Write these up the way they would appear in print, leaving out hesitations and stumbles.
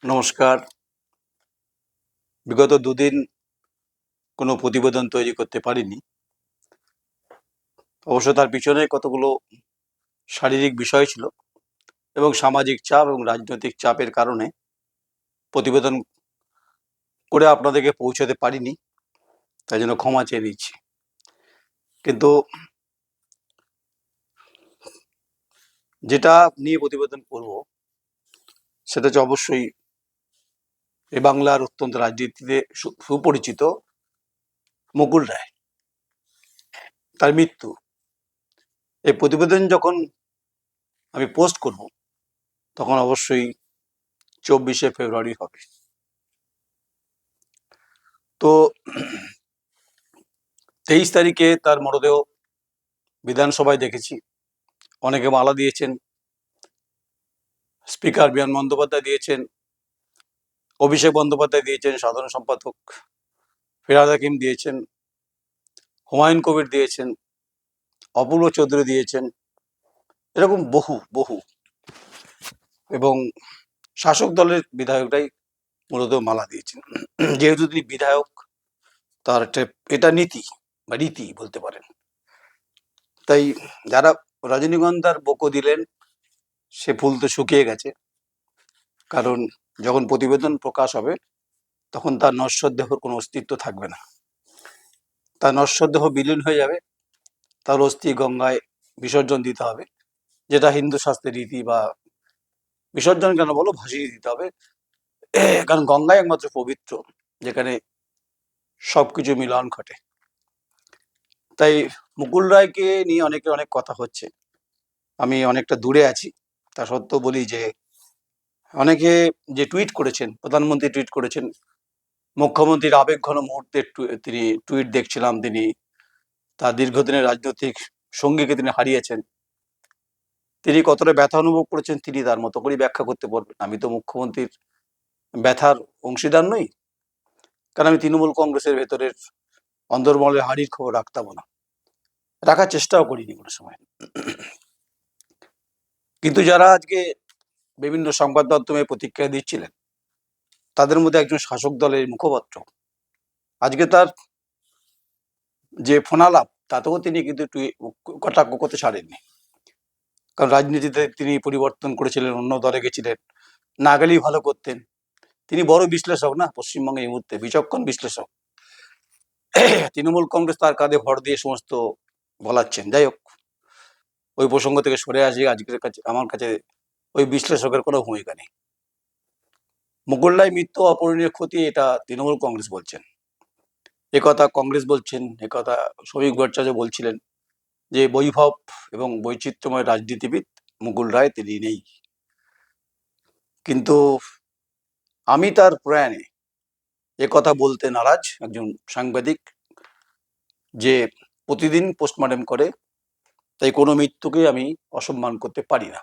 নমস্কার। বিগত দুদিন কোনো প্রতিবেদন তৈরি করতে পারিনি। অবশ্য তার পিছনে কতগুলো শারীরিক বিষয় ছিল এবং সামাজিক চাপ এবং রাজনৈতিক চাপের কারণে প্রতিবেদন করে আপনাদেরকে পৌঁছাতে পারিনি। তাই জন্য ক্ষমা চেয়ে নিচ্ছি। কিন্তু যেটা নিয়ে প্রতিবেদন করব সেটা হচ্ছে অবশ্যই এ বাংলার অত্যন্ত রাজনীতিতে সুপরিচিত মুকুল রায়, তার মৃত্যু। এই প্রতিবেদন যখন আমি পোস্ট করব তখন অবশ্যই 24শে ফেব্রুয়ারি হবে। তো 23 তারিখে তার মরদেহ বিধানসভায় দেখেছি। অনেকে মালা দিয়েছেন, স্পিকার বিমান বন্দ্যোপাধ্যায় দিয়েছেন, অভিষেক বন্দ্যোপাধ্যায় দিয়েছেন, সাধারণ সম্পাদক ফিরহাদ হাকিম দিয়েছেন, হুমায়ুন কবির দিয়েছেন, অপূর্ব চৌধুরী দিয়েছেন, এরকম বহু বহু এবং শাসক দলের বিধায়করাই মূলত মালা দিয়েছেন। যেহেতু তিনি বিধায়ক, তার এটা নীতি বা রীতি বলতে পারেন। তাই যারা রজনীগন্ধার বোকো দিলেন, সে ফুল তো শুকিয়ে গেছে। কারণ যখন প্রতিবেদন প্রকাশ হবে তখন তার নশ্বর দেহর কোনো অস্তিত্ব থাকবে না। তার নশ্বর দেহ বিলীন হয়ে যাবে, তার অস্থি গঙ্গায় বিসর্জন দিতে হবে, যেটা হিন্দু শাস্ত্রের রীতি। বা বিসর্জন কেন বলো, ভাসিয়ে দিতে হবে। কারণ গঙ্গায় একমাত্র পবিত্র, যেখানে সবকিছু মিলন ঘটে। তাই মুকুল রায়কে নিয়ে অনেকের অনেক কথা হচ্ছে। আমি অনেকটা দূরে আছি, তা সত্ত্বেও বলি যে অনেকে যে টুইট করেছেন, প্রধানমন্ত্রী টুইট করেছেন, মুখ্যমন্ত্রীর আবেগঘন মুহূর্তের তিনি টুইট দেখছিলাম। তিনি তার দীর্ঘদিনের রাজনৈতিক সঙ্গীকে তিনি হারিয়েছেন। তিনি কতটা ব্যথা অনুভব করেছেন তিনি তার মতো করেই ব্যাখ্যা করতে পারবেন। আমি তো মুখ্যমন্ত্রীর ব্যথার অংশীদার নই, কারণ আমি তৃণমূল কংগ্রেসের ভেতরের অন্দরমহলের হাড়ির খবর রাখতাম না, রাখার চেষ্টাও করিনি কোনো সময়। কিন্তু যারা আজকে বিভিন্ন সংবাদ মাধ্যমে প্রতিক্রিয়া দিচ্ছিলেন, তাদের মধ্যে একজন শাসক দলের মুখপাত্র, আজকে তার যে ফোনালাপ তাতেও তিনি কিন্তু কটাক্ষ করতে ছাড়েননি। কারণ রাজনীতিতে তিনি পরিবর্তন করেছিলেন, অন্য দলে গেছিলেন, না গেলেই ভালো করতেন। তিনি বড় বিশ্লেষক না, পশ্চিমবঙ্গে এই মুহূর্তে বিচক্ষণ বিশ্লেষক। তৃণমূল কংগ্রেস তার কাঁধে ভর দিয়ে সমস্ত বলাচ্ছেন। যাই হোক, ওই প্রসঙ্গ থেকে সরে আসি। আজকের কাছে আমার কাছে ওই বিশ্লেষকের কোনো ভূমিকা নেই। মুকুল রায় মৃত্যু অপূরণীয় ক্ষতি, এটা তৃণমূল কংগ্রেস বলছেন, একথা কংগ্রেস বলছেন, একথা শ্রমিক ভট্টাচার্য বলছিলেন যে বৈভব এবং বৈচিত্র্যময় রাজনীতিবিদ মুকুল রায় তিনি নেই। কিন্তু আমি তার প্রয়াণে একথা বলতে নারাজ একজন সাংবাদিক, যে প্রতিদিন পোস্টমর্টেম করে, তাই কোনো মৃত্যুকে আমি অসম্মান করতে পারি না।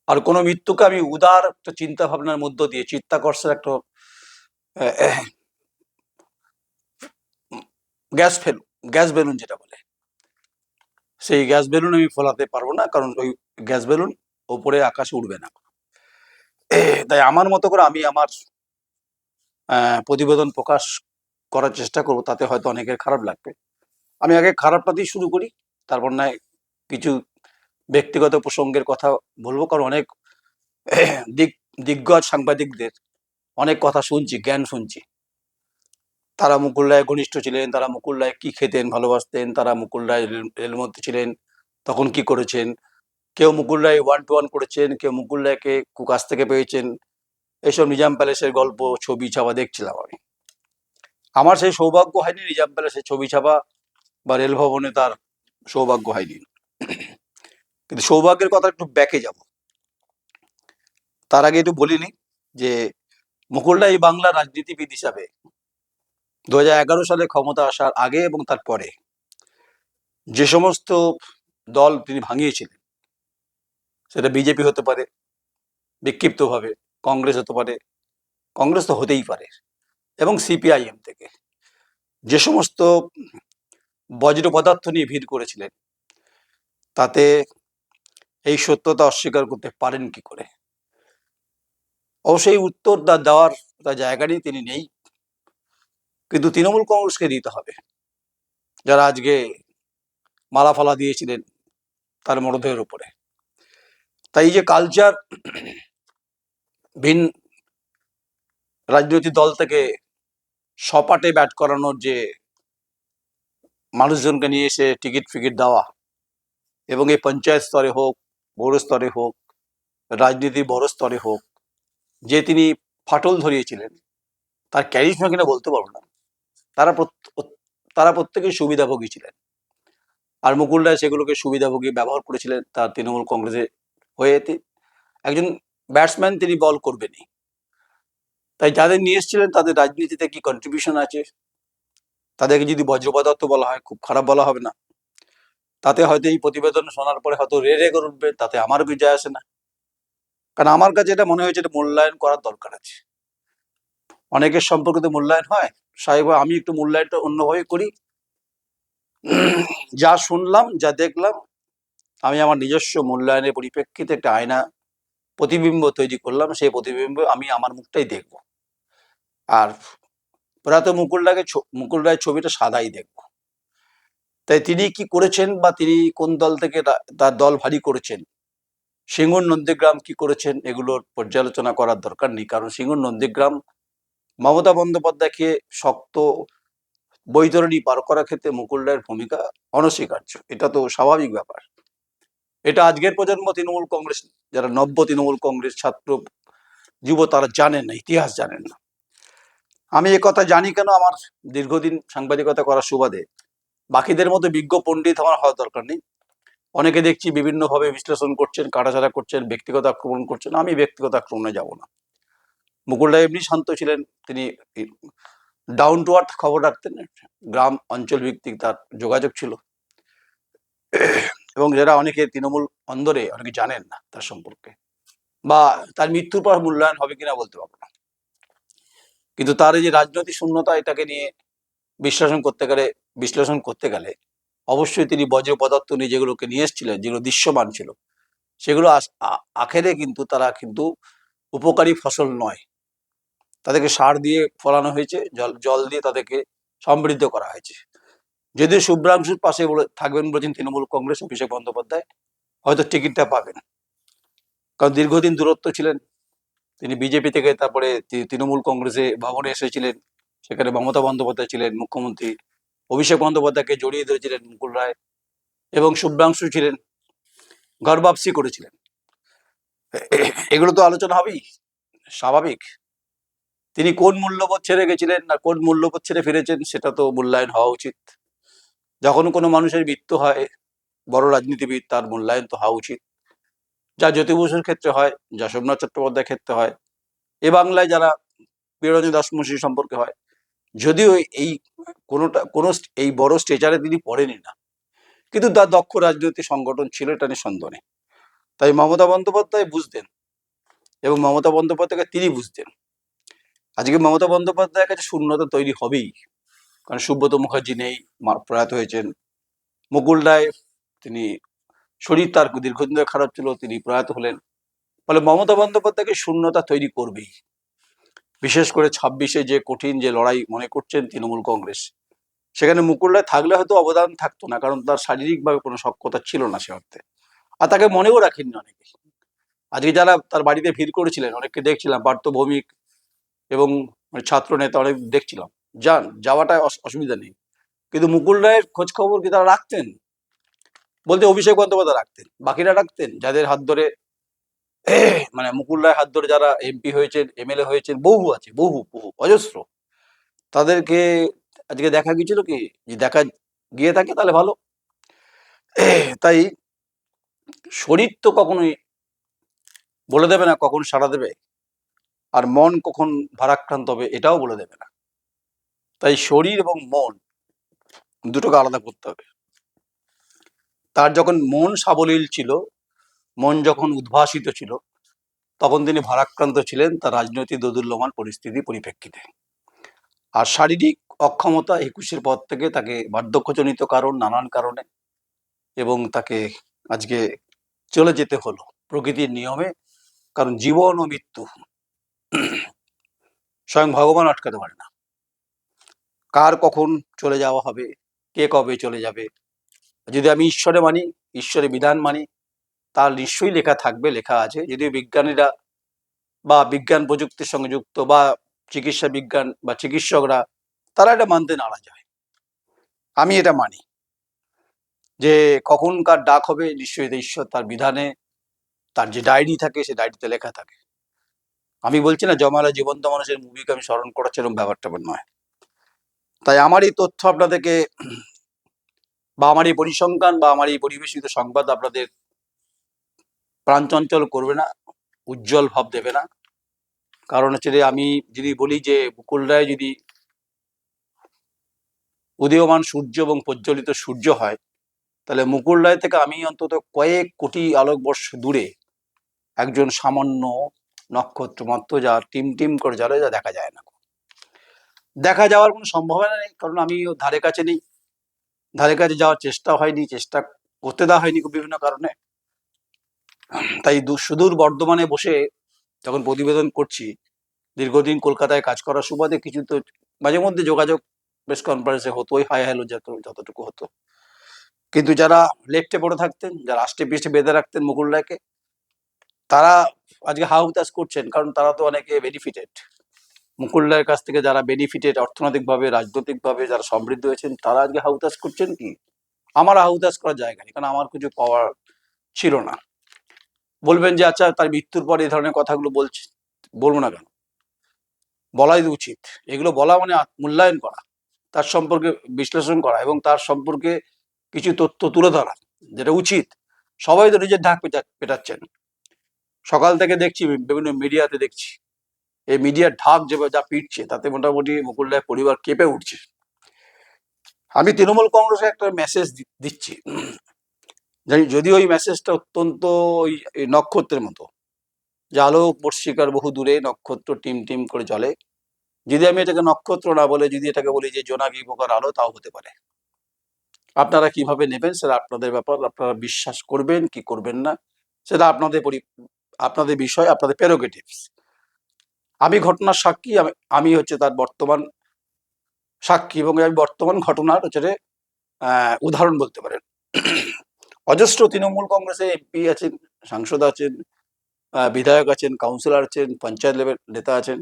আর কোনো মৃত্যুকে আমি উদার একটা চিন্তা ভাবনার মধ্য দিয়ে, চিত্তাকর্ষের একটা গ্যাস বেলুন যেটা বলে, সেই গ্যাস বেলুন আমি ফোলাতে পারবো না, কারণ ওই গ্যাস বেলুন ওপরে আকাশে উঠবে না। তাই আমার মতো করে আমি আমার প্রতিবেদন প্রকাশ করার চেষ্টা করব। তাতে হয়তো অনেকের খারাপ লাগবে। আমি আগে খারাপটা দিয়ে শুরু করি, তারপর নয় কিছু ব্যক্তিগত প্রসঙ্গের কথা বলবো। কারণ অনেক দিগ্গজ সাংবাদিকদের অনেক কথা শুনছি, জ্ঞান শুনছি। তারা মুকুল রায় ঘনিষ্ঠ ছিলেন, তারা মুকুল রায় কি খেতেন, ভালোবাসতেন, তারা মুকুল রায় রেলমন্ত্রী ছিলেন তখন কি করেছেন, কেউ মুকুল রায় 1-to-1 করেছেন, কেউ মুকুল রায়কে কাছ থেকে পেয়েছেন। এইসব নিজাম প্যালেসের গল্প, ছবি ছাপা দেখছিলাম আমি। আমার সেই সৌভাগ্য হয়নি নিজাম প্যালেসের ছবি ছাপা বা রেল ভবনে তার সৌভাগ্য হয়নি। কিন্তু সৌভাগ্যের কথা একটু ব্যাকে যাব। তার আগে একটু বলিনি যে মুকুল রায় বাংলার রাজনীতিবিদ হিসাবে 2011 সালে ক্ষমতা আসার আগে এবং তার পরে যে সমস্ত দল তিনি ভাঙিয়েছিলেন, সেটা বিজেপি হতে পারে বিক্ষিপ্তভাবে, কংগ্রেস হতে পারে, কংগ্রেস তো হতেই পারে, এবং সিপিআইএম থেকে যে সমস্ত বজ্র পদার্থ নিয়ে ভিড় করেছিলেন, তাতে এই সত্যতা অস্বীকার করতে পারেন কি করে? অবশ্যই উত্তর দেওয়ার তার জায়গা নেই, তিনি নেই, কিন্তু তৃণমূল কংগ্রেসকে দিতে হবে, যারা আজকে মালা ফালা দিয়েছিলেন তার মরদেহের উপরে। তাই এই যে কালচার ভিন রাজনৈতিক দল থেকে সপাটে ব্যাট করানোর যে মানুষজনকে নিয়ে এসে টিকিট ফিকিট দেওয়া, এবং এই পঞ্চায়েত স্তরে হোক, পৌর স্তরে হোক, রাজনীতি বড় স্তরে হোক, যে তিনি ফাটল ধরিয়েছিলেন তার ক্যারিশমা কিনা বলতে পারবো না, তারা তারা প্রত্যেকেই সুবিধাভোগী ছিলেন। আর মুকুল রায় সেগুলোকে সুবিধাভোগী ব্যবহার করেছিলেন তার তৃণমূল কংগ্রেসে হয়ে। একজন ব্যাটসম্যান, তিনি বল করবেনই। তাই যাদের নিয়ে এসেছিলেন তাদের রাজনীতিতে কি কন্ট্রিবিউশন আছে, তাদেরকে যদি বজ্রপদার্থ বলা হয় খুব খারাপ বলা হবে না। তাতে হয়তো এই প্রতিবেদন শোনার পরে হয়তো রে করে উঠবে, তাতে আমার কিছু যায় আসে না। কারণ আমার কাছে এটা মনে হয়েছে, এটা মূল্যায়ন করার দরকার আছে। অনেকের সম্পর্কে তো মূল্যায়ন হয়, স্বাভাবিক আমি একটু মূল্যায়নটা অন্যভাবে করি। যা শুনলাম, যা দেখলাম, আমি আমার নিজস্ব মূল্যায়নের পরিপ্রেক্ষিতে একটা আয়না প্রতিবিম্ব তৈরি করলাম। সেই প্রতিবিম্ব আমি আমার মুখটাই দেখব। আর প্রয়াত মুকুল রায়ের ছবিটা সাদাই দেখব। তাই তিনি কি করেছেন বা তিনি কোন দল থেকে তার দল ভারী করেছেন, সিঙ্গুর নন্দীগ্রাম কি করেছেন, এগুলোর পর্যালোচনা করার দরকার নেই। কারণ সিঙ্গুর নন্দীগ্রাম মমতা বন্দ্যোপাধ্যায়কে শক্ত বৈতরণী পার করার ক্ষেত্রে মুকুল রায়ের ভূমিকা অনস্বীকার্য। এটা তো স্বাভাবিক ব্যাপার। এটা আজকের প্রজন্ম তৃণমূল কংগ্রেস, যারা নব্য তৃণমূল কংগ্রেস ছাত্র যুব, তারা জানেন না, ইতিহাস জানেন না। আমি কথা জানি কেন, আমার দীর্ঘদিন সাংবাদিকতা করার সুবাদে। বাকিদের মতো বিজ্ঞ পণ্ডিত আমার হওয়ার দরকার নেই। অনেকে দেখছি বিভিন্নভাবে বিশ্লেষণ করছেন, কাটাছাড়া করছেন, ব্যক্তিগত আক্রমণ করছেন। আমি ব্যক্তিগত আক্রমণে যাব না। মুকুল রায় এমনি শান্ত ছিলেন, তিনি ডাউন টু আর্থ খবর রাখতেন, গ্রাম অঞ্চল ভিত্তিক তার যোগাযোগ ছিল। এবং যারা অনেকে তৃণমূল অন্দরে অনেকে জানেন না তার সম্পর্কে, বা তার মৃত্যুর পর মূল্যায়ন হবে কিনা বলতে পারবো না। কিন্তু তার এই যে রাজনৈতিক শূন্যতা, এটাকে নিয়ে বিশ্লেষণ করতে গেলে অবশ্যই তিনি বজ্র পদার্থ নিয়ে যেগুলোকে নিয়ে এসেছিলেন, যেগুলো দৃশ্যমান ছিল, সেগুলো আখেরে কিন্তু তারা কিন্তু উপকারী ফসল নয়। তাদেরকে সার দিয়ে ফলানো হয়েছে, জল দিয়ে তাদেরকে সমৃদ্ধ করা হয়েছে। যদি শুভ্রাংশুর পাশে থাকবেন বলেছেন তৃণমূল কংগ্রেস, অভিষেক বন্দ্যোপাধ্যায় হয়তো টিকিটটা পাবেন। কারণ দীর্ঘদিন দূরত্ব ছিলেন তিনি বিজেপি থেকে, তারপরে তৃণমূল কংগ্রেসে ভবনে এসেছিলেন, সেখানে মমতা বন্দ্যোপাধ্যায় ছিলেন মুখ্যমন্ত্রী, অভিষেক বন্দ্যোপাধ্যায়কে জড়িয়ে ধরেছিলেন মুকুল রায়, এবং শুভ্রাংশু ছিলেন, ঘর বাপসি করেছিলেন। এগুলো তো আলোচনা হবেই, স্বাভাবিক। তিনি কোন মূল্যবোধ ছেড়ে গেছিলেন না কোন মূল্যবোধ ছেড়ে ফিরেছেন, সেটা তো মূল্যায়ন হওয়া উচিত। যখন কোনো মানুষের মৃত্যু হয়, বড় রাজনীতিবিদ, তার মূল্যায়ন তো হওয়া উচিত। যা জ্যোতি বসুর ক্ষেত্রে হয়, যা সোমনাথ চট্টোপাধ্যায়ের ক্ষেত্রে হয়, এ বাংলায় যারা প্রিয়রঞ্জন দাসমুন্সী সম্পর্কে হয়। যদিও এই কোনো এই বড় স্টেজারে তিনি পড়েনি না, কিন্তু তার দক্ষ রাজনৈতিক সংগঠন ছিল, এটা নিয়ে সন্দেহ নেই। তাই মমতা বন্দ্যোপাধ্যায় বুঝতেন, এবং মমতা বন্দ্যোপাধ্যায়কে তিনি বুঝতেন। আজকে মমতা বন্দ্যোপাধ্যায়ের কাছে শূন্যতা তৈরি হবেই, কারণ সুব্রত মুখার্জি নেই, প্রয়াত হয়েছেন। মুকুল রায়, তিনি শরীর তার দীর্ঘদিন ধরে খারাপ ছিল, তিনি প্রয়াত হলেন। ফলে মমতা বন্দ্যোপাধ্যায়কে শূন্যতা তৈরি করবেই। বিশেষ করে 26-এ যে কঠিন যে লড়াই মনে করছেন তৃণমূল কংগ্রেস, সেখানে মুকুল রায় থাকলে হয়তো অবদান থাকতো না, কারণ তার শারীরিকভাবে কোনো সক্ষমতা ছিল না সে অর্থে। আর তাকে মনেও রাখেননি অনেকে। আজকে যারা তার বাড়িতে ভিড় করেছিলেন, অনেককে দেখছিলাম, পার্থ ভৌমিক এবং ছাত্র নেতা অনেক দেখছিলাম, যাওয়াটা অসুবিধা নেই। কিন্তু মুকুল রায়ের খোঁজ খবর কি তারা রাখতেন? বলতে অভিষেক বন্দ্যোপাধ্যায় রাখতেন, বাকিরা রাখতেন? যাদের হাত ধরে মানে মুকুল রায়ের হাত ধরে যারা এমপি হয়েছেন, এমএলএ হয়েছেন, বহু আছে, বহু বহু অজস্র, তাদেরকে আজকে দেখা গিয়েছিল কি? যে দেখা গিয়ে থাকে তাহলে ভালো। তাই শরীর তো কখনোই বলে দেবে না কখন সাড়া দেবে, আর মন কখন ভারাক্রান্ত হবে এটাও বলে দেবে না। তাই শরীর এবং মন দুটোকে আলাদা করতে হবে। তার যখন মন সাবলীল ছিল, মন যখন উদ্ভাসিত ছিল, তখন তিনি ভারাক্রান্ত ছিলেন তার রাজনৈতিক দোদুল্যমান পরিস্থিতি পরিপ্রেক্ষিতে। আর শারীরিক অক্ষমতা 21-এর পর থেকে তাকে বার্ধক্যজনিত কারণ, নানান কারণে, এবং তাকে আজকে চলে যেতে হলো প্রকৃতির নিয়মে। কারণ জীবন ও মৃত্যু স্বয়ং ভগবান আটকাতে পারে না। কার কখন চলে যাওয়া হবে, কে কবে চলে যাবে। যদি আমি ঈশ্বরে মানি, ঈশ্বরের বিধান মানি, তার নিশ্চয়ই লেখা থাকবে, লেখা আছে। যদিও বিজ্ঞানীরা বা বিজ্ঞান প্রযুক্তির সঙ্গে যুক্ত বা চিকিৎসা বিজ্ঞান বা চিকিৎসকরা তারা এটা মানতে নারাজ হয়। আমি এটা মানি যে কখন কার ডাক হবে নিশ্চয়ই এটা ঈশ্বর তার বিধানে, তার যে ডায়েরি থাকে সে ডায়েরিতে লেখা থাকে। আমি বলছি না জমালা জীবন্ত মানুষের মুভিকে আমি স্মরণ করাচ্ছিলাম, ব্যাপারটা নয়। তাই আমার এই তথ্য আপনাদেরকে বা আমার এই পরিসংখ্যান বা আমার এই পরিবেশিত সংবাদ আপনাদের প্রাণ চঞ্চল করবে না, উজ্জ্বল ভাব দেবে না। কারণ হচ্ছে যে আমি যদি বলি যে মুকুল রায় যদি উদীয়মান সূর্য এবং প্রজ্বলিত সূর্য হয়, তাহলে মুকুল রায় থেকে আমি অন্তত কয়েক কোটি আলোকবর্ষ দূরে একজন সামান্য নক্ষত্র মাত্র, যা টিম টিম করে জ্বলে, যা দেখা যায় না। দেখা যাওয়ার কোনো সম্ভাবনা নেই, কারণ আমি ওর ধারে কাছে নেই, ধারে কাছে যাওয়ার চেষ্টা হয়নি, চেষ্টা করতে দেওয়া হয়নি বিভিন্ন কারণে। তাই সুদূর বর্ধমানে বসে যখন প্রতিবেদন করছি, দীর্ঘদিন কলকাতায় কাজ করার সুবাদে কিছু তো মাঝে মধ্যে যোগাযোগ প্রেস কনফারেন্সে হতো, ওই হাই হ্যালো যতটুকু হতো। কিন্তু যারা লেফটে পড়ে থাকতেন, যারা আষ্টে পিষ্টে বেঁধে রাখতেন মুকুল রায়কে, তারা আজকে হাহুতাশ করছেন, কারণ তারা তো অনেকে বেনিফিটেড। মুকুল রায়ের কাছ থেকে যারা বেনিফিটেড অর্থনৈতিকভাবে, রাজনৈতিকভাবে যারা সমৃদ্ধ হয়েছেন, তারা আজকে হাহুতাশ করছেন কি? আমার হাহুতাশ করার জায়গা নেই, কারণ আমার কিছু পাওয়ার ছিল না। বলবেন যে আচ্ছা তার মৃত্যুর পর এই ধরনের কথাগুলো বলছে, বলবো না কেন? বলাই উচিত। এগুলো বলা মানে মূল্যায়ন করা, তার সম্পর্কে বিশ্লেষণ করা এবং তার সম্পর্কে কিছু তথ্য তুলে ধরা, যেটা উচিত। সবাই তো নিজের ঢাক পেটাচ্ছেন। সকাল থেকে দেখছি বিভিন্ন মিডিয়াতে দেখছি, এই মিডিয়ার ঢাক যেভাবে যা পিটছে, তাতে মোটামুটি মুকুল রায় পরিবার কেঁপে উঠছে। আমি তৃণমূল কংগ্রেসে একটা মেসেজ দিচ্ছি, যদি ওই মেসেজটা অত্যন্ত ওই নক্ষত্রের মতো, যে আলোক বর্ষিকার বহু দূরে নক্ষত্র টিম টিম করে জ্বলে, যদি আমি এটাকে নক্ষত্র না বলে যদি এটাকে বলি যে জোনাকি পোকার আলো, তাও হতে পারে। আপনারা কিভাবে নেবেন সেটা আপনাদের ব্যাপার, আপনারা বিশ্বাস করবেন কি করবেন না সেটা আপনাদের বিষয়, আপনাদের প্রেরোগেটিভস। আমি ঘটনার সাক্ষী, আমি হচ্ছে তার বর্তমান সাক্ষী, এবং আমি বর্তমান ঘটনার হচ্ছে উদাহরণ বলতে পারেন। অজস্র তৃণমূল কংগ্রেসে এমপি আছেন, সাংসদ আছেন, বিধায়ক আছেন, কাউন্সিলর আছেন, পঞ্চায়েত লেভেল নেতা আছেন,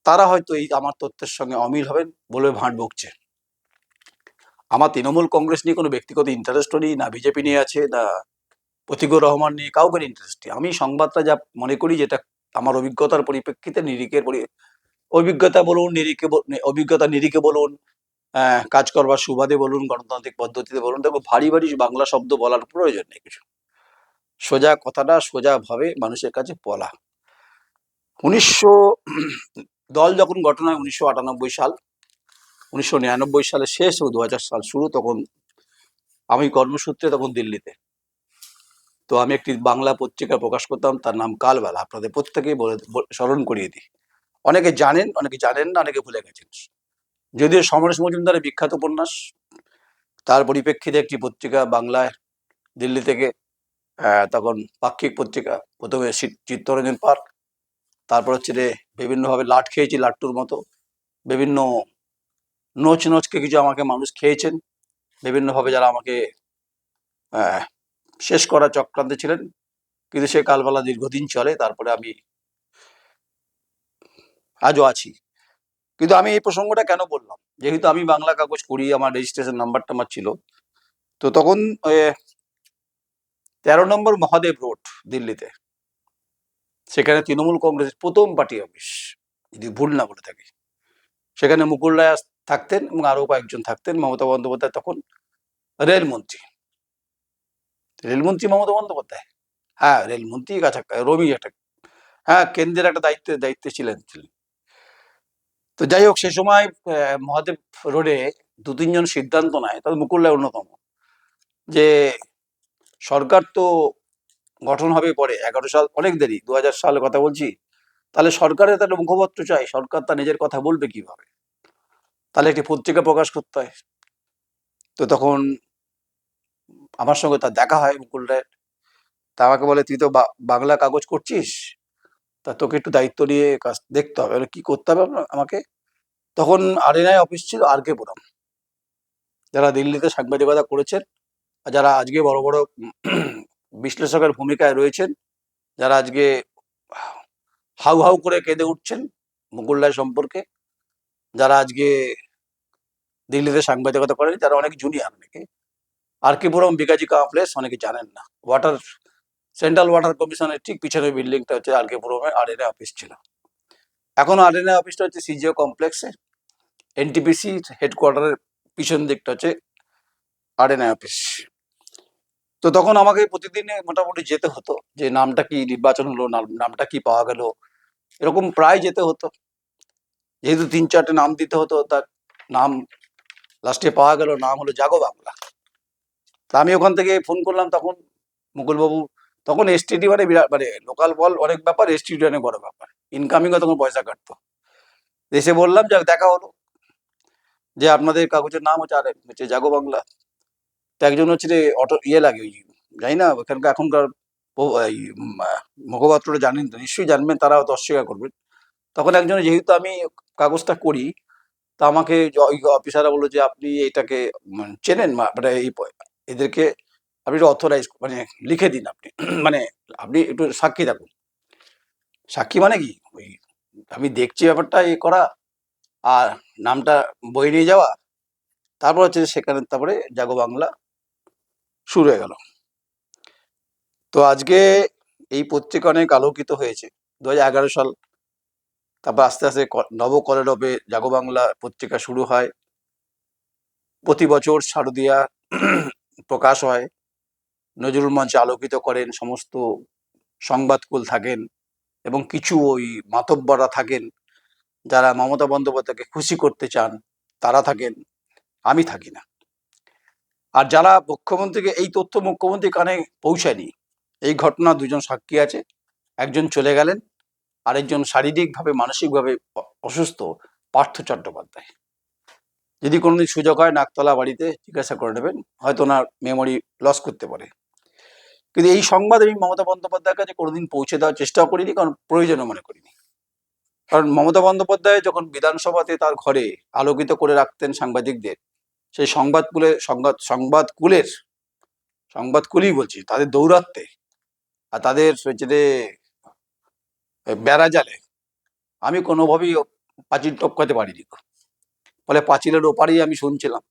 তারা হয়তো এই আমার তথ্যের সঙ্গে অমিল হবেন বলে ভাঁট বকছে। আমার তৃণমূল কংগ্রেস নিয়ে কোনো ব্যক্তিগত ইন্টারেস্টও নেই, না বিজেপি নিয়ে আছে, না প্রতীকুর রহমান নিয়ে কাউকে ইন্টারেস্ট নেই। আমি সংবাদটা যা মনে করি, যেটা আমার অভিজ্ঞতার পরিপ্রেক্ষিতে, অভিজ্ঞতা বলুন, অভিজ্ঞতা নিরিখে বলুন, কাজ করবার সুবাদে বলুন, গণতান্ত্রিক পদ্ধতিতে বলুন, দেখো ভারী ভারী বাংলা শব্দ বলার প্রয়োজন নেই কিছু। সোজা কথাটা সোজা ভাবে মানুষের কাছে বলা। 1900 দল যখন গঠন হয় 1998 সাল, 1999 সালে শেষ ও 2000 সাল শুরু, তখন আমি কর্মসূত্রে তখন দিল্লিতে। তো আমি একটি বাংলা পত্রিকা প্রকাশ করতাম, তার নাম কালবেলা। আপনাদের প্রত্যেকেই স্মরণ করিয়ে দিই। অনেকে জানেন, অনেকে জানেন না, অনেকে ভুলে গেছেন। যদিও সমরেশ মজুমদারের বিখ্যাত উপন্যাস, তার পরিপ্রেক্ষিতে একটি পত্রিকা বাংলায় দিল্লি থেকে, তখন পাক্ষিক পত্রিকা, প্রথমে চিত্তরঞ্জন পার্ক, তারপর হচ্ছে বিভিন্নভাবে লাট খেয়েছি, লাট্টুর মতো বিভিন্ন নোচকে কিছু আমাকে মানুষ খেয়েছেন, বিভিন্নভাবে যারা আমাকে শেষ করা চক্রান্তে ছিলেন। কিন্তু সে কালবেলা দীর্ঘদিন চলে, তারপরে আমি আজও আছি। কিন্তু আমি এই প্রসঙ্গটা কেন বললাম, যেহেতু আমি বাংলা কাগজ করি, আমার রেজিস্ট্রেশন নাম্বারটা আমার ছিল, তো তখন 13 নম্বর মহাদেব রোড দিল্লিতে, সেখানে তৃণমূল কংগ্রেসের প্রথম পার্টি অফিস, যদি ভুল না বলে থাকি। সেখানে মুকুল রায় থাকতেন এবং আরো কয়েকজন থাকতেন। মমতা বন্দ্যোপাধ্যায় তখন রেলমন্ত্রী। রেলমন্ত্রী মমতা বন্দ্যোপাধ্যায়, হ্যাঁ রেলমন্ত্রী, কাছাকাছি রবি একটা, হ্যাঁ কেন্দ্রের একটা দায়িত্বে ছিলেন। তো যাই হোক, সে সময় মহাদেব রোডে 2-3 জন সিদ্ধান্ত নেয়, তবে মুকুল রায় অন্যতম, যে সরকার তো গঠন হবে পরে, 11 সাল অনেক দেরি, 2000 সালের কথা বলছি, তাহলে সরকারের একটা মুখপত্র চাই, সরকার তার নিজের কথা বলবে কিভাবে, তাহলে একটি পত্রিকা প্রকাশ করতে হয়। তো তখন আমার সঙ্গে তার দেখা হয় মুকুল রায়ের। তা আমাকে বলে, তুই তো বাংলা কাগজ করছিস, তা তোকে একটু দায়িত্ব নিয়ে কাজ দেখতে হবে, কি করতে হবে আমাকে। তখন আরএনআই অফিস ছিল আরকে পুরম, যারা দিল্লিতে সাংবাদিকতা করেছেন আর যারা আজকে বড় বড় বিশ্লেষকের ভূমিকায় রয়েছেন, যারা আজকে হাউ হাউ করে কেঁদে উঠছেন মুকুল রায় সম্পর্কে, যারা আজকে দিল্লিতে সাংবাদিকতা করেন, যারা অনেক জুনিয়র, অনেকে আরকে পুরম বিকাজি কা প্লেস অনেকে জানেন না। ওয়াটার সেন্ট্রাল ওয়াটার কমিশনের ঠিক পিছনের বিল্ডিংটা হচ্ছে আরকে পুরমের আরএনআই অফিস ছিল। এখন আরএনআই অফিসটা হচ্ছে সিজিও কমপ্লেক্সে, এনটিপিসি হেডকোয়ার্টারের পিছন দিকটা হচ্ছে আরএনআই অফিস। তো তখন আমাকে প্রতিদিন মোটামুটি যেতে হতো, যে নামটা কি নির্বাচন হলো, নামটা কি পাওয়া গেল, এরকম প্রায় যেতে হতো। যেহেতু 3-4টে নাম দিতে হতো, তার নাম লাস্টে পাওয়া গেল, নাম হলো জাগো বাংলা। তা আমি ওখান থেকে ফোন করলাম, তখন মুকুলবাবু, তখন এসটিডি মানে বিরাট, মানে লোকাল বল অনেক ব্যাপার, এসটিডি অনেক বড় ব্যাপার, ইনকামিংও তখন পয়সা কাটতো। এসে বললাম, যে দেখা হলো, যে আপনাদের কাগজের নাম হচ্ছে হচ্ছে জাগো বাংলা। তো একজন হচ্ছে যে অটো লাগে, ওই জানি না ওখানকার এখনকার এই মুখপাত্রটা জানেন তো, নিশ্চয়ই জানবেন, তারা হয়তো অস্বীকার করবেন। তখন একজন, যেহেতু আমি কাগজটা করি, তা আমাকে ওই অফিসাররা বললো যে আপনি এটাকে চেনেন, মানে এদেরকে আপনি একটু অথরাইজ মানে লিখে দিন আপনি মানে আপনি একটু সাক্ষী থাকুন। সাক্ষী মানে কি, ওই আমি দেখছি ব্যাপারটা করা, আর নামটা বই নিয়ে যাওয়া, তারপর হচ্ছে সেখানে তারপরে জাগো বাংলা শুরু হয়ে গেল। তো আজকে এই পত্রিকা অনেক আলোকিত হয়েছে 2011 সাল, তারপর আস্তে আস্তে নব কলরবে জাগো বাংলা পত্রিকা শুরু হয়। প্রতি বছর শারদিয়া প্রকাশ হয়, নজরুল মঞ্চে আলোকিত করেন, সমস্ত সংবাদকুল থাকেন, এবং কিছু ওই মাতব্বররা থাকেন যারা মমতা বন্দ্যোপাধ্যায়কে খুশি করতে চান, তারা থাকেন, আমি থাকি না। আর যারা মুখ্যমন্ত্রীকে এই তথ্য মুখ্যমন্ত্রীর কানে পৌঁছায়নি, এই ঘটনা দুজন সাক্ষী আছে, একজন চলে গেলেন, আরেকজন শারীরিকভাবে মানসিকভাবে অসুস্থ, পার্থ চট্টোপাধ্যায়। যদি কোনোদিন সুযোগ হয় নাকতলা বাড়িতে জিজ্ঞাসা করে নেবেন, হয়তো ওনার মেমোরি লস করতে পারে। কিন্তু এই সংবাদ আমি মমতা বন্দ্যোপাধ্যায়ের কাছে কোনোদিন পৌঁছে দেওয়ার চেষ্টাও করিনি, কারণ প্রয়োজনও মনে করিনি। কারণ মমতা বন্দ্যোপাধ্যায় যখন বিধানসভাতে তার ঘরে আলোকিত করে রাখতেন সাংবাদিকদের, সেই সংবাদকুলই বলছি, তাদের দৌরাত্মে আর তাদের যে বেড়া জালে আমি কোনোভাবেই পাঁচিল টপকাতে পারিনি। ফলে পাঁচিলের ওপারেই আমি শুনছিলাম।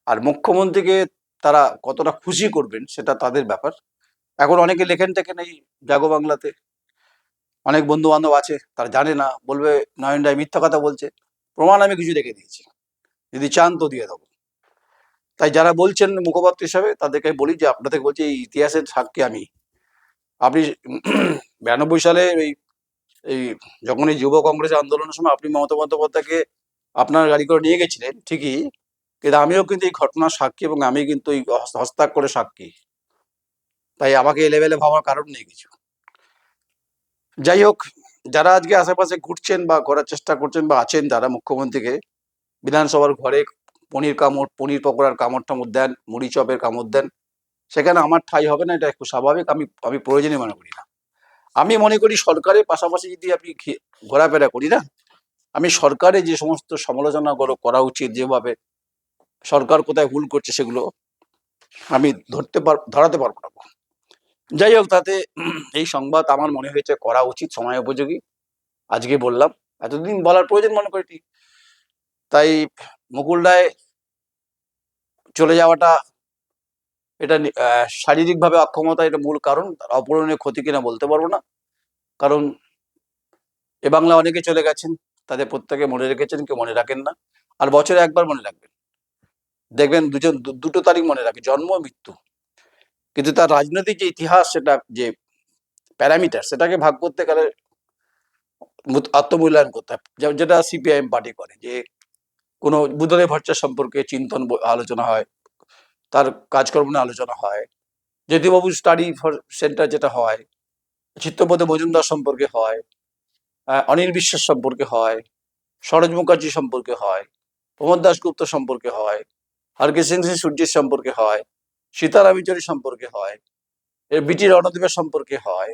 আর মুখ্যমন্ত্রীকে তারা কতটা খুশি করবেন সেটা তাদের ব্যাপার। এখন অনেকে লেখেন টেখেন এই জাগো বাংলাতে, অনেক বন্ধু বান্ধব আছে, তারা জানে না, বলবে নয়ন রায় মিথ্যা কথা বলছে। প্রমাণ আমি কিছু দেখে দিয়েছি, যদি চান তো দিয়ে দেবো। তাই যারা বলছেন মুখপাত্র হিসাবে, তাদেরকে বলি যে আপনাদের বলছি, এই ইতিহাসের সাক্ষী আমি। আপনি 92 সালে এই যখন এই যুব কংগ্রেস আন্দোলনের সময় আপনি মমতা বন্দ্যোপাধ্যায়কে আপনার গাড়ি করে নিয়ে গেছিলেন ঠিকই, কিন্তু আমিও কিন্তু এই ঘটনার সাক্ষী, এবং আমি কিন্তু এই হস্তাক্ষরে সাক্ষী। তাই আমাকে এ লেভেলে ভাবার কারণ নেই কিছু। যাই হোক, যারা আজকে আশেপাশে ঘুরছেন বা করার চেষ্টা করছেন বা আছেন, যারা মুখ্যমন্ত্রীকে বিধানসভার ঘরে পনির পকোড়ার কামড় টামড় দেন, মুড়ি চপের কামড় দেন, সেখানে আমার ঠাঁই হবে না, এটা একটু স্বাভাবিক। আমি প্রয়োজনীয় মনে করি না। আমি মনে করি সরকারের পাশাপাশি যদি আপনি ঘোরাফেরা করি না, আমি সরকারের যে সমস্ত সমালোচনা করা উচিত, যেভাবে সরকার কোথায় ভুল করছে সেগুলো আমি ধরাতে পারবো না। যাই হোক, তাতে এই সংবাদ আমার মনে হয়েছে করা উচিত, সময় উপযোগী, আজকে বললাম। এতদিন বলার প্রয়োজন মনে করি। তাই মুকুল রায় চলে যাওয়াটা, এটা শারীরিকভাবে অক্ষমতা, এটা মূল কারণ। অপূরণীয় ক্ষতি কিনা বলতে পারবো না, কারণ এ বাংলা অনেকে চলে গেছেন, তাদের প্রত্যেকে মনে রেখেছেন, কেউ মনে রাখেন না। আর বছরে একবার মনে রাখবেন, দেখবেন দুটো তারিখ মনে রাখে, জন্ম মৃত্যু, কিন্তু তার রাজনৈতিক যে ইতিহাস, সেটা যে প্যারামিটার, সেটাকে ভাগ করতে গেলে আত্মমূল্যায়ন করতে হয়, যেটা সিপিআইএম পার্টি করে, যে কোনো বুদ্ধদেব ভট্টাচার্য সম্পর্কে চিন্তন আলোচনা হয়, তার কাজকর্ম নিয়ে আলোচনা হয়, জ্যোতিবাবু স্টাডি সেন্টার যেটা হয়, চিত্তপদ মজুমদার সম্পর্কে হয়, অনিল বিশ্বাস সম্পর্কে হয়, সরোজ মুখার্জি সম্পর্কে হয়, প্রমোদ দাশগুপ্ত সম্পর্কে হয়, হরকিশন সিং সূর্যের সম্পর্কে হয়, সীতারাম ইয়েচুরি সম্পর্কে হয়, বিটি রণদীপের সম্পর্কে হয়,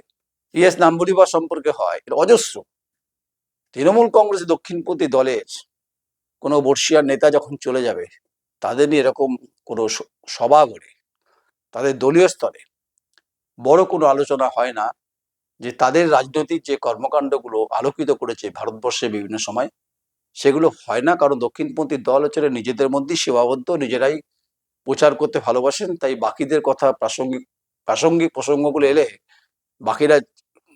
ইয়েস নাম বলিবার সম্পর্কে হয়, এর অজস্র। তৃণমূল কংগ্রেস দক্ষিণপন্থী দলের কোনো বর্ষিয়ার নেতা যখন চলে যাবে, তাদের নিয়ে এরকম কোনো সভা করে তাদের দলীয় স্তরে বড় কোনো আলোচনা হয় না যে তাদের রাজনৈতিক যে কর্মকাণ্ডগুলো আলোকিত করেছে ভারতবর্ষে বিভিন্ন সময়, সেগুলো হয় না। কারণ দক্ষিণপন্থী দল হচ্ছে নিজেদের মধ্যেই সীমাবদ্ধ, নিজেরাই প্রচার করতে ভালোবাসেন, তাই বাকিদের কথা প্রাসঙ্গিক প্রাসঙ্গিক প্রসঙ্গগুলো এলে বাকিরা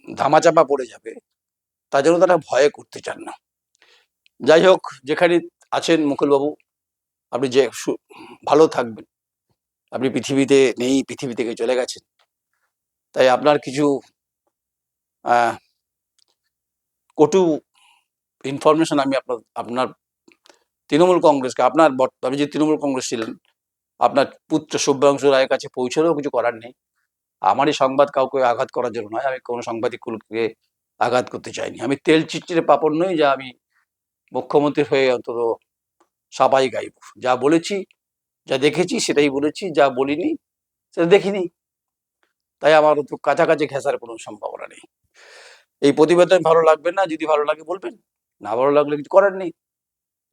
ধামাচাপা পড়ে যাবে, তার জন্য তারা ভয়ে করতে চান না। যাই হোক, যেখানে আছেন মুকুলবাবু, আপনি যে ভালো থাকবেন। আপনি পৃথিবীতে নেই, পৃথিবী থেকে চলে গেছেন, তাই আপনার কিছু কটু ইনফরমেশন আমি আপনার তৃণমূল কংগ্রেসকে, আপনি যে তৃণমূল কংগ্রেস ছিলেন, আপনার পুত্র শুভ্রাংশু রায়ের কাছে পৌঁছলেও কিছু করার নেই। আমারই সংবাদ কাউকে আঘাত করার জন্য নয়, আমি কোনো সাংবাদিককে আঘাত করতে চাইনি। আমি তেল চিটচিটে পাপড় নই যা আমি মুখ্যমন্ত্রী হয়ে অন্তত সাপাই গাইব। যা বলেছি, যা দেখেছি সেটাই বলেছি, যা বলিনি সেটা দেখিনি। তাই আমার তো কাছাকাছি ঘেঁষার কোনো সম্ভাবনা নেই। এই প্রতিবেদন ভালো লাগবে না, যদি ভালো লাগে বলবেন, না ভালো লাগলে কিছু করার নেই।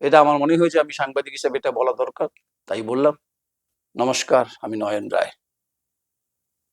এটা আমার মনে হয়েছে আমি সাংবাদিক হিসেবে এটা বলা দরকার, তাই বললাম। নমস্কার, আমি নয়ন রায়।